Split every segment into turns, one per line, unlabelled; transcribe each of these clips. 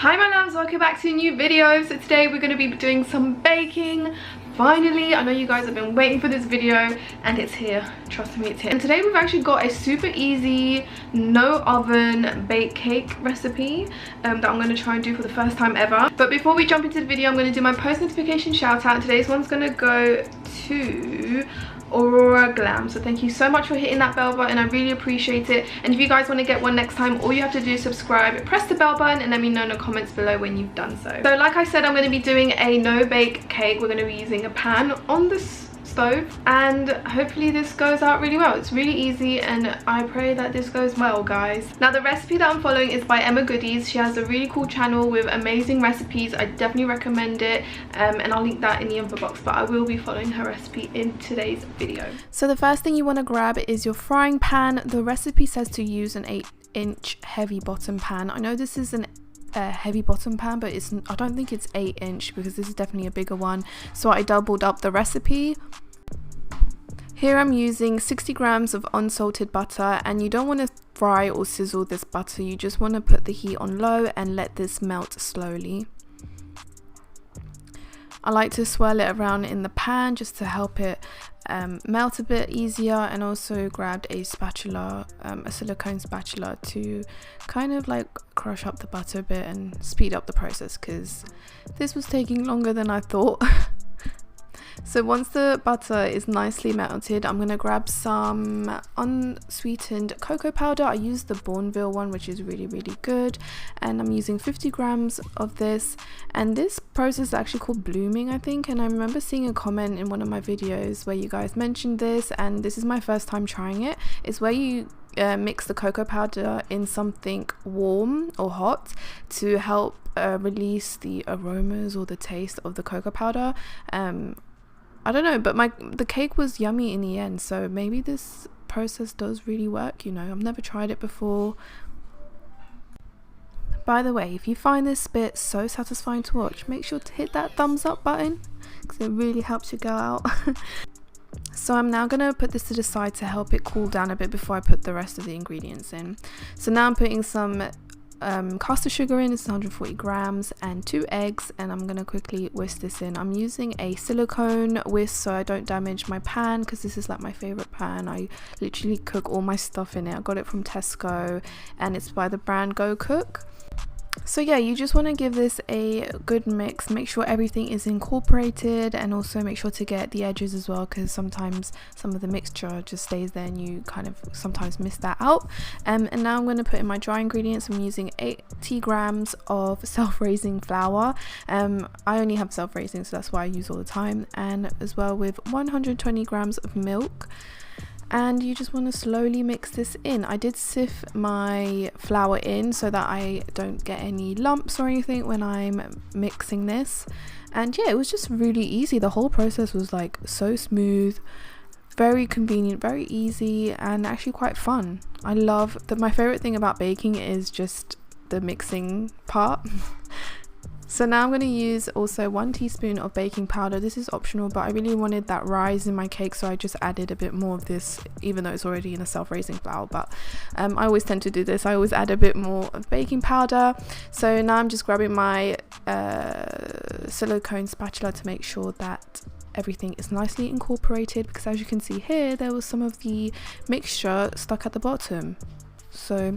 Hi my loves, welcome back to a new video. So today we're going to be doing some baking. Finally, I know you guys have been waiting for this video and it's here. Trust me, it's here. And today we've actually got a super easy no oven bake cake recipe that I'm going to try and do for the first time ever. But before we jump into the video, I'm going to do my post notification shout out. Today's one's going to go to Aurora Glam, so thank you so much for hitting that bell button. I really appreciate it. And if you guys want to get one next time, all you have to do is subscribe, press the bell button, and let me know in the comments below when you've done so. So like I said, I'm going to be doing a no bake cake. We're going to be using a pan on the stove, and hopefully this goes out really well. It's really easy and I pray that this goes well, guys. Now the recipe that I'm following is by Emma Goodies. She has a really cool channel with amazing recipes. I definitely recommend it, and I'll link that in the info box, but I will be following her recipe in today's video. So the first thing you want to grab is your frying pan. The recipe says to use an 8-inch heavy bottom pan. I know this is a heavy bottom pan, but I don't think it's 8-inch because this is definitely a bigger one, so I doubled up the recipe. Here I'm using 60 grams of unsalted butter, and you don't want to fry or sizzle this butter, you just want to put the heat on low and let this melt slowly. I like to swirl it around in the pan just to help it melt a bit easier, and also grabbed a spatula, a silicone spatula, to kind of like crush up the butter a bit and speed up the process because this was taking longer than I thought. So once the butter is nicely melted, I'm going to grab some unsweetened cocoa powder. I use the Bourneville one, which is really good, and I'm using 50 grams of this. And this process is actually called blooming, I think, and I remember seeing a comment in one of my videos where you guys mentioned this, and this is my first time trying it. It's where you mix the cocoa powder in something warm or hot to help release the aromas or the taste of the cocoa powder. I don't know, but the cake was yummy in the end, so maybe this process does really work, you know. I've never tried it before. By the way, if you find this bit so satisfying to watch, make sure to hit that thumbs up button because it really helps you go out. So I'm now going to put this to the side to help it cool down a bit before I put the rest of the ingredients in. So now I'm putting some caster sugar in. It's 140 grams and 2 eggs, and I'm going to quickly whisk this in. I'm using a silicone whisk so I don't damage my pan, because this is like my favorite pan. I literally cook all my stuff in it. I got it from Tesco and it's by the brand Go Cook. So yeah, you just want to give this a good mix, make sure everything is incorporated, and also make sure to get the edges as well, because sometimes some of the mixture just stays there and you kind of sometimes miss that out. And now I'm going to put in my dry ingredients. I'm using 80 grams of self-raising flour. I only have self-raising, so that's why I use all the time, and as well with 120 grams of milk. And you just want to slowly mix this in. I did sift my flour in so that I don't get any lumps or anything when I'm mixing this. And yeah, it was just really easy. The whole process was like so smooth, very convenient, very easy, and actually quite fun. I love that. My favorite thing about baking is just the mixing part. So now I'm going to use also 1 teaspoon of baking powder. This is optional, but I really wanted that rise in my cake, so I just added a bit more of this, even though it's already in a self-raising flour. But I always tend to do this. I always add a bit more of baking powder. So now I'm just grabbing my silicone spatula to make sure that everything is nicely incorporated, because as you can see here, there was some of the mixture stuck at the bottom. So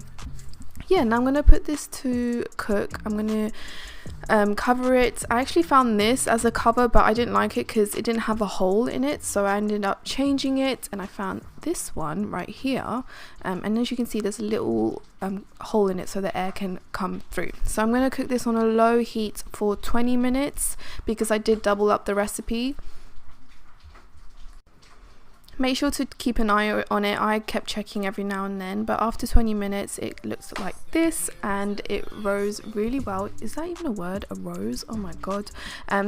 yeah, now I'm going to put this to cook. I'm going to cover it. I actually found this as a cover, but I didn't like it because it didn't have a hole in it, so I ended up changing it, and I found this one right here, and as you can see, there's a little hole in it so the air can come through. So I'm going to cook this on a low heat for 20 minutes because I did double up the recipe. Make sure to keep an eye on it. I kept checking every now and then, but after 20 minutes it looks like this, and it rose really well. Is that even a word? A rose? Oh my god.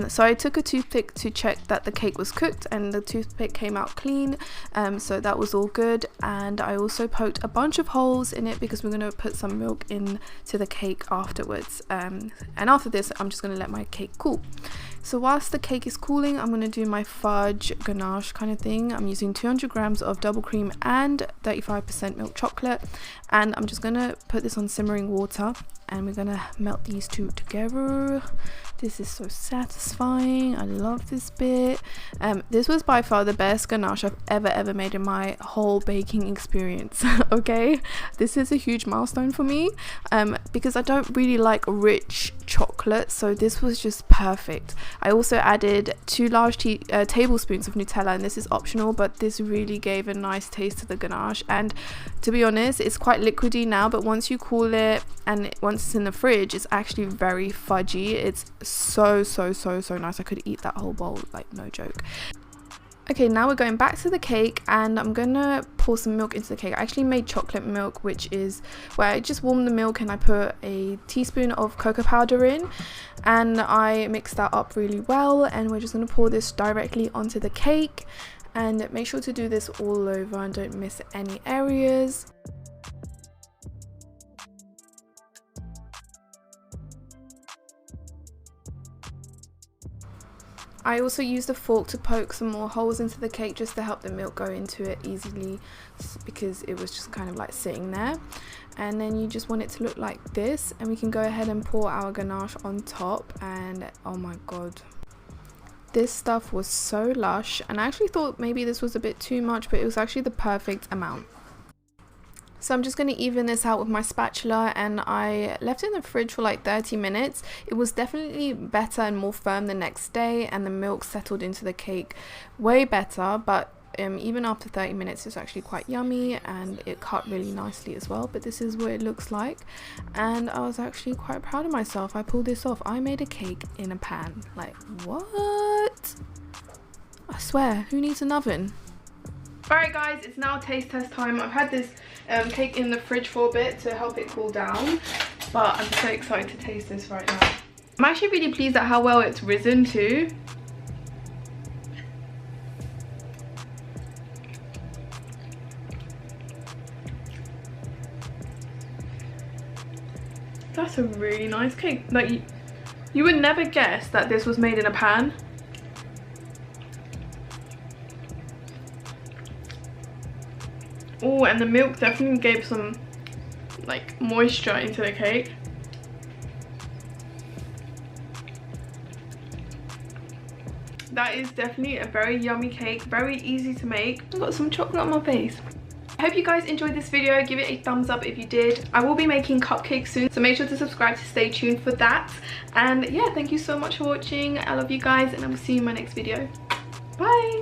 So I took a toothpick to check that the cake was cooked, and the toothpick came out clean, so that was all good. And I also poked a bunch of holes in it because we're going to put some milk into the cake afterwards, and after this I'm just going to let my cake cool. So whilst the cake is cooling, I'm going to do my fudge ganache kind of thing. I'm using 200 grams of double cream and 35% milk chocolate, and I'm just going to put this on simmering water. and we're gonna melt these two together. This is so satisfying. I love this bit. This was by far the best ganache I've ever made in my whole baking experience. Okay, this is a huge milestone for me, because I don't really like rich chocolate, so this was just perfect. I also added 2 large tablespoons of Nutella, and this is optional, but this really gave a nice taste to the ganache. And to be honest, it's quite liquidy now, but once you cool it and once it's in the fridge, it's actually very fudgy. It's so nice. I could eat that whole bowl, like, no joke. Okay, now we're going back to the cake, and I'm gonna pour some milk into the cake. I actually made chocolate milk, which is where I just warmed the milk and I put a teaspoon of cocoa powder in, and I mixed that up really well. And we're just gonna pour this directly onto the cake, and make sure to do this all over and don't miss any areas. I also used a fork to poke some more holes into the cake just to help the milk go into it easily, because it was just kind of like sitting there. And then you just want it to look like this, and we can go ahead and pour our ganache on top. And oh my god, this stuff was so lush, and I actually thought maybe this was a bit too much, but it was actually the perfect amount. So I'm just going to even this out with my spatula, and I left it in the fridge for like 30 minutes. It was definitely better and more firm the next day, and the milk settled into the cake way better, but even after 30 minutes it's actually quite yummy, and it cut really nicely as well. But this is what it looks like, and I was actually quite proud of myself. I pulled this off. I made a cake in a pan. Like, what? I swear, who needs an oven? Alright guys, it's now taste test time. I've had this cake in the fridge for a bit to help it cool down, but I'm so excited to taste this right now. I'm actually really pleased at how well it's risen too. That's a really nice cake. Like, you would never guess that this was made in a pan. Oh, and the milk definitely gave some like moisture into the cake. That is definitely a very yummy cake, very easy to make. I've got some chocolate on my face. I hope you guys enjoyed this video. Give it a thumbs up if you did. I will be making cupcakes soon, so make sure to subscribe to stay tuned for that. And yeah, thank you so much for watching. I love you guys, and I will see you in my next video. Bye!